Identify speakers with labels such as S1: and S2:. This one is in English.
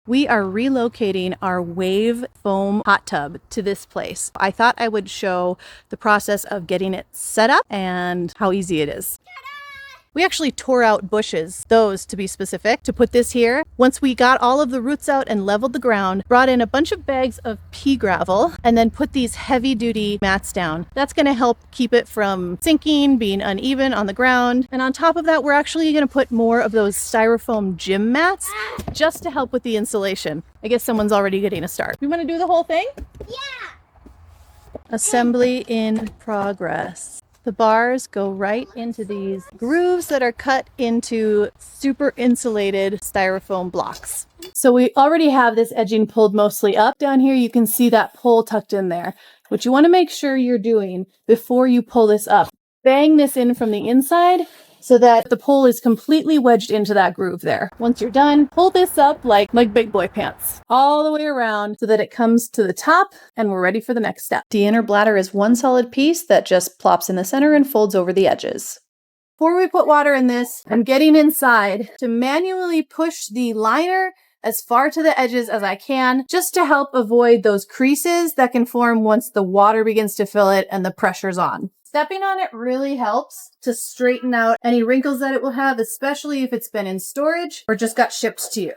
S1: We are relocating our Wave foam hot tub to this place. I thought I would show the process of getting it set up and how easy it is. We actually tore out bushes, those to be specific, to put this here. Once we got all of the roots out and leveled the ground, brought in a bunch of bags of pea gravel, and then put these heavy duty mats down. That's gonna help keep it from sinking, being uneven on the ground. And on top of that, we're actually gonna put more of those styrofoam gym mats just to help with the insulation. I guess someone's already getting a start. You wanna do the whole thing?
S2: Yeah.
S1: Assembly in progress. The bars go right into these grooves that are cut into super insulated styrofoam blocks. So we already have this edging pulled mostly up. Down here you can see that pole tucked in there. What you want to make sure you're doing before you pull this up, bang this in from the inside so that the pole is completely wedged into that groove there. Once you're done, pull this up like big boy pants all the way around so that it comes to the top and we're ready for the next step. The inner bladder is one solid piece that just plops in the center and folds over the edges. Before we put water in this, I'm getting inside to manually push the liner as far to the edges as I can, just to help avoid those creases that can form once the water begins to fill it and the pressure's on. Stepping on it really helps to straighten out any wrinkles that it will have, especially if it's been in storage or just got shipped to you.